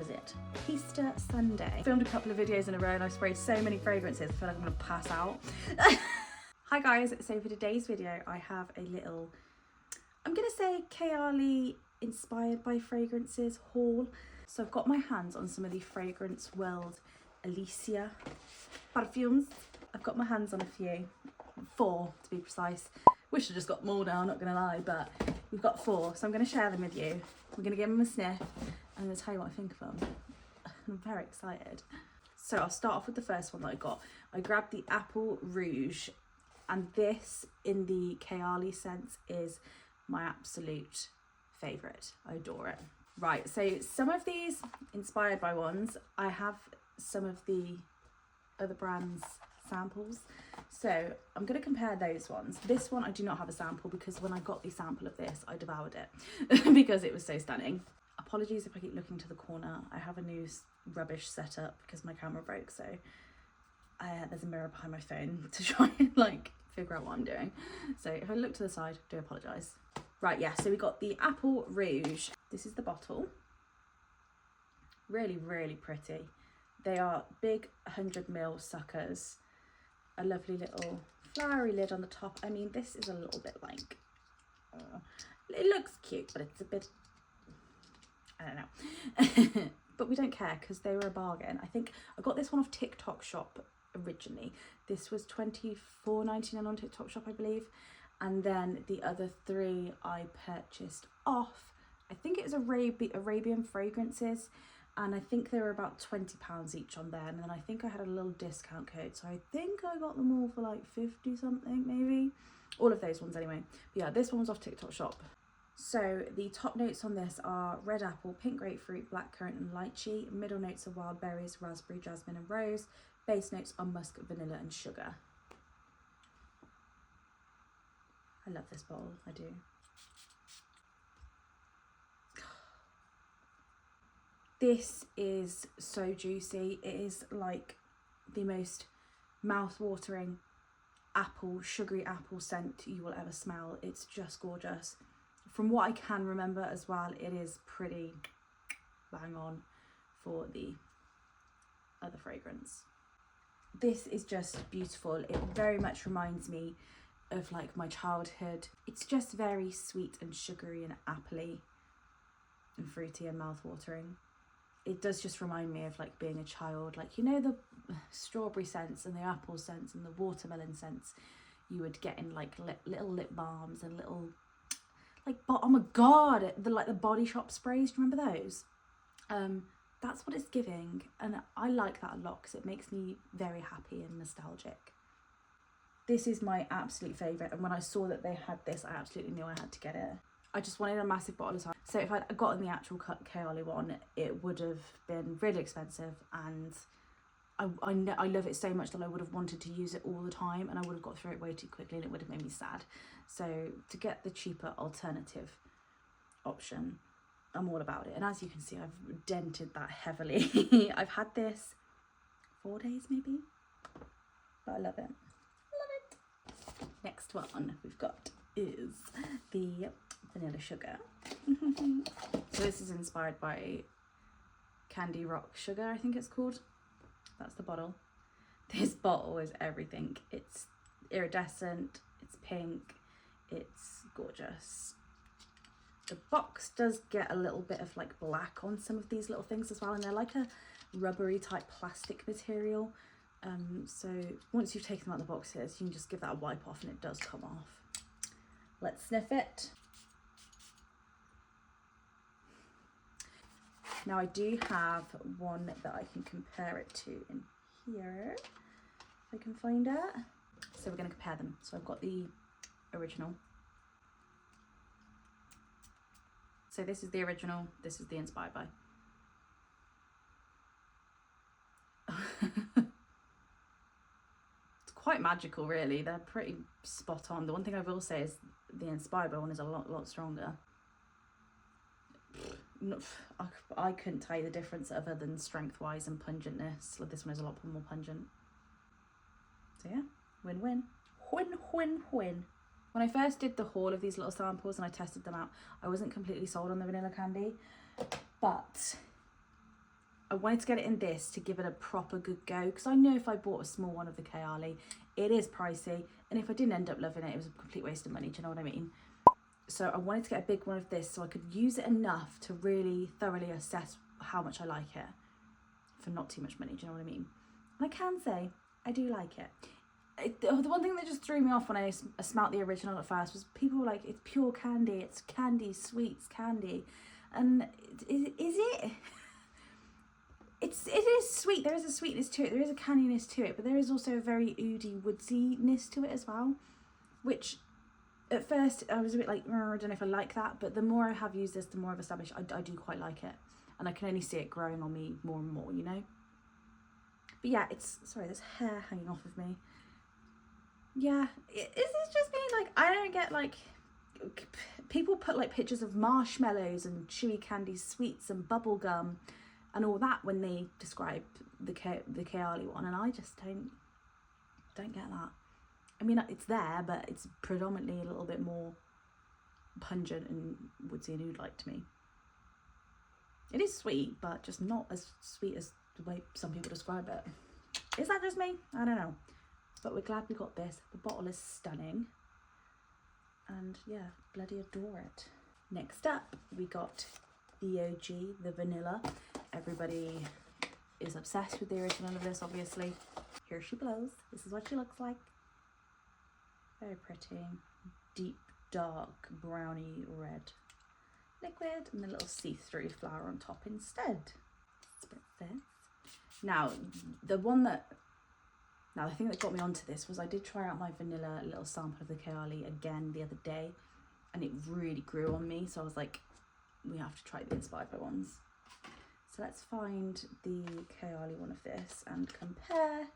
is it? Easter Sundae. I filmed a couple of videos in a row and I've sprayed so many fragrances, I feel like I'm gonna pass out. Hi guys, so for today's video I have a little, I'm gonna say Kayali inspired by fragrances haul. So I've got my hands on some of the Fragrance World Elysia Perfumes. I've got my hands on a few, 4 to be precise. Wish I just got more now, not gonna lie, but we've got 4, so I'm gonna share them with you. We're gonna give them a sniff and I'm gonna tell you what I think of them. I'm very excited. So I'll start off with the first one that I got. I grabbed the Apple Rouge, and this in the Kayali sense is my absolute favourite. I adore it. Right, so some of these inspired by ones, I have some of the other brands' samples. So I'm going to compare those ones. This one I do not have a sample because when I got the sample of this, I devoured it because it was so stunning. Apologies if I keep looking to the corner. I have a new rubbish setup because my camera broke, so there's a mirror behind my phone to try and like figure out what I'm doing. So if I look to the side, I do apologise. Right, yeah, so we got the Apple Rouge. This is the bottle. Really, really pretty. They are big 100ml suckers. A lovely little flowery lid on the top. I mean, this is a little bit like, it looks cute, but it's a bit, I don't know. But we don't care because they were a bargain. I think I got this one off TikTok Shop originally. This was $24.99 on TikTok Shop, I believe. And then the other 3 I purchased off, I think it was Arabian Fragrances, and I think they were about £20 each on there. And then I think I had a little discount code, so I think I got them all for like 50 something maybe. All of those ones anyway. But yeah, this one was off TikTok Shop. So the top notes on this are red apple, pink grapefruit, blackcurrant and lychee. Middle notes are wild berries, raspberry, jasmine and rose. Base notes are musk, vanilla and sugar. I love this bottle, I do. This is so juicy. It is like the most mouth-watering apple, sugary apple scent you will ever smell. It's just gorgeous. From what I can remember as well, it is pretty bang on for the other fragrance. This is just beautiful. It very much reminds me of like my childhood. It's just very sweet and sugary and appley and fruity and mouth-watering. It does just remind me of like being a child, like, you know, the strawberry scents and the apple scents and the watermelon scents you would get in like little lip balms and little like, oh my god, the Body Shop sprays, do you remember those? That's what it's giving, and I like that a lot because it makes me very happy and nostalgic. This is my absolute favourite, and when I saw that they had this, I absolutely knew I had to get it. I just wanted a massive bottle of time. So if I'd gotten the actual Kayali one, it would have been really expensive, and I love it so much that I would have wanted to use it all the time, and I would have got through it way too quickly and it would have made me sad. So to get the cheaper alternative option, I'm all about it. And as you can see, I've dented that heavily. I've had this 4 days maybe, but I love it. Next one we've got is the vanilla sugar. So this is inspired by Candy Rock Sugar, I think it's called. That's the bottle. This bottle is everything. It's iridescent, it's pink, it's gorgeous. The box does get a little bit of like black on some of these little things as well, and they're like a rubbery type plastic material. So once you've taken them out of the boxes, you can just give that a wipe off and it does come off. Let's sniff it. Now I do have one that I can compare it to in here, if I can find it. So we're going to compare them. So I've got the original. So this is the original, this is the inspired by. Quite magical really, they're pretty spot on. The one thing I will say is the inspired by one is a lot stronger. I couldn't tell you the difference other than strength wise and pungentness. This one is a lot more pungent. So yeah, win-win. Win-win-win. When I first did the haul of these little samples and I tested them out, I wasn't completely sold on the vanilla candy, but I wanted to get it in this to give it a proper good go, because I know if I bought a small one of the Kayali, it is pricey, and if I didn't end up loving it, it was a complete waste of money, do you know what I mean? So I wanted to get a big one of this so I could use it enough to really thoroughly assess how much I like it for not too much money, do you know what I mean? And I can say I do like it. The one thing that just threw me off when I smelt the original at first was people were like, it's pure candy, it's candy, sweets, candy. And is it? It is sweet, there is a sweetness to it, there is a candiness to it, but there is also a very oody, woodsiness to it as well, which at first I was a bit like, I don't know if I like that, but the more I have used this, the more I've established I do quite like it, and I can only see it growing on me more and more, you know? But yeah, it's, sorry, there's hair hanging off of me. Yeah, is this just me? Like, I don't get, like, people put like pictures of marshmallows and chewy candy sweets and bubble gum and all that when they describe the Kayali one, and I just don't get that. I mean, it's there, but it's predominantly a little bit more pungent and woodsy and oud-like to me. It is sweet, but just not as sweet as the way some people describe it. Is that just me? I don't know. But we're glad we got this. The bottle is stunning. And yeah, bloody adore it. Next up, we got the OG, the vanilla. Everybody is obsessed with the original of this, obviously. Here she blows. This is what she looks like. Very pretty. Deep, dark, browny red liquid, and a little see-through flower on top instead. Spritz this. Now, the thing that got me onto this was I did try out my vanilla little sample of the Kayali again the other day, and it really grew on me, so I was like, we have to try the Inspired by ones. So let's find the Kayali one of this and compare.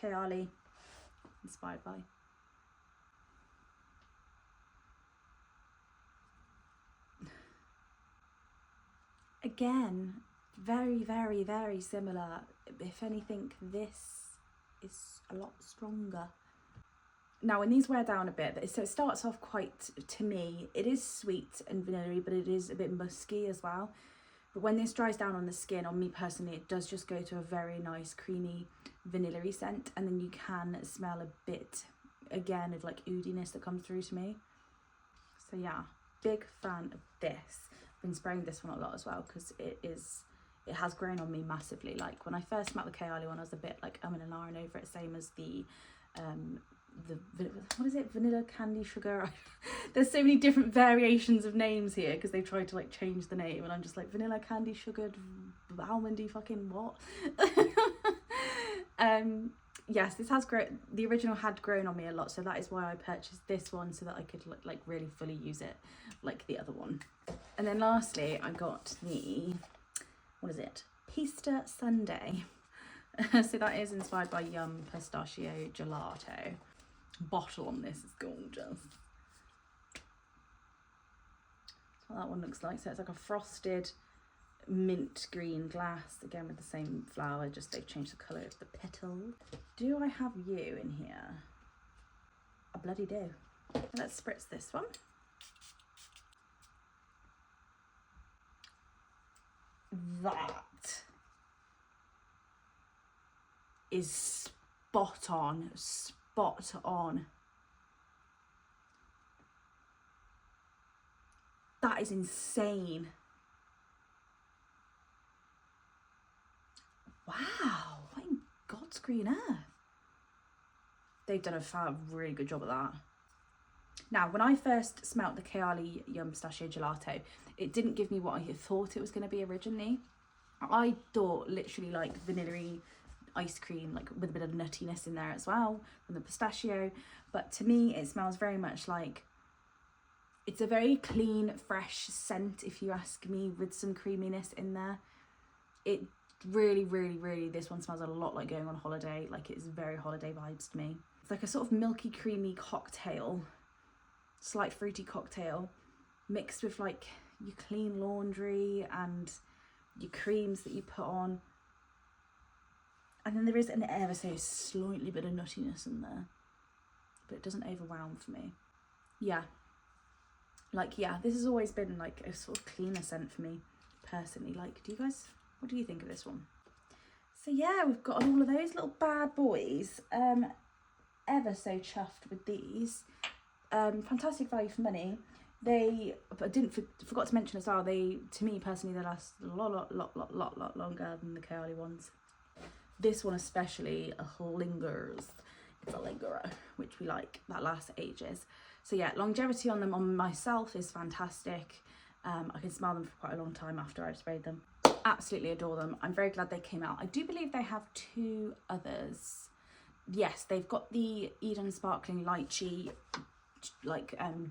Kayali, Inspired by. Again, very, very, very similar. If anything, this is a lot stronger. Now, when these wear down a bit, so it starts off quite, to me, it is sweet and vanilla-y, but it is a bit musky as well. But when this dries down on the skin, on me personally, it does just go to a very nice, creamy, vanilla-y scent. And then you can smell a bit, again, of like oudiness that comes through to me. So yeah, big fan of this. I've been spraying this one a lot as well, because it has grown on me massively. Like when I first smelled the Kayali one, I was a bit like and ahhing over it, same as the what is it, vanilla candy sugar. There's so many different variations of names here because they've tried to like change the name, and I'm just like, vanilla candy sugared almondy fucking what. Yes, this has grown, the original had grown on me a lot, so that is why I purchased this one, so that I could like really fully use it like the other one. And then lastly, I got the, what is it, Sundae. So that is inspired by Pistachio Gelato. Bottle on this is gorgeous. That's what that one looks like. So it's like a frosted mint green glass, again with the same flower, just they've changed the colour of the petal. Do I have you in here? I bloody do. Let's spritz this one. That is spot on, spot on. That is insane. Wow, what in God's green earth? They've done a really good job of that. Now, when I first smelt the Kayali Pistachio Gelato, it didn't give me what I thought it was going to be originally. I thought literally like vanilla-y ice cream, like with a bit of nuttiness in there as well from the pistachio. But to me, it smells very much like, it's a very clean, fresh scent, if you ask me, with some creaminess in there. It really, really, really, this one smells a lot like going on holiday. Like, it's very holiday vibes to me. It's like a sort of milky, creamy cocktail, slight fruity cocktail, mixed with like your clean laundry and your creams that you put on. And then there is an ever so slightly bit of nuttiness in there, but it doesn't overwhelm for me. Yeah. Like, yeah, this has always been like a sort of cleaner scent for me. personally like. What do you think of this one? So yeah, we've got all of those little bad boys. Ever so chuffed with these. Fantastic value for money. But I forgot to mention as well, to me personally, they last a lot longer than the Kayali ones. This one especially lingers. It's a lingerer, which we like, that lasts ages. So yeah, longevity on them on myself is fantastic. I can smell them for quite a long time after I've sprayed them. Absolutely adore them. I'm very glad they came out. I do believe they have 2 others. Yes, they've got the Eden Sparkling Lychee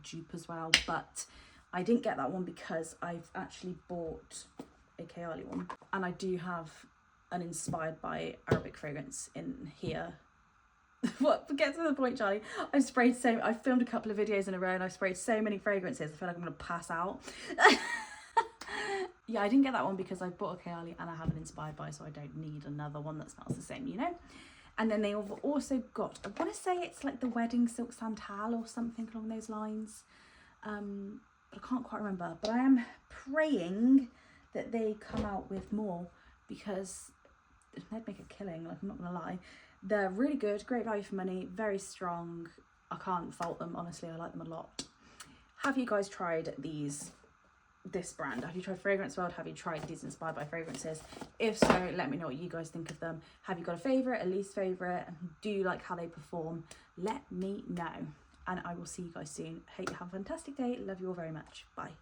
dupe as well, but I didn't get that one because I've actually bought a Kayali one, and I do have an inspired by Arabic fragrance in here. What, get to the point, Charlie. I filmed a couple of videos in a row and I've sprayed so many fragrances, I feel like I'm gonna pass out. Yeah, I didn't get that one because I bought a Kayali and I have an inspired by, so I don't need another one that smells the same, you know? And then they've also got, I want to say it's like the Wedding Silk Santal or something along those lines. But I can't quite remember. But I am praying that they come out with more, because they'd make a killing, like, I'm not going to lie. They're really good, great value for money, very strong. I can't fault them, honestly, I like them a lot. Have you guys tried this brand? Have you tried Fragrance World? Have you tried these inspired by fragrances? If so, let me know what you guys think of them. Have you got a favourite, a least favourite? Do you like how they perform? Let me know. And I will see you guys soon. Hope you have a fantastic day. Love you all very much. Bye.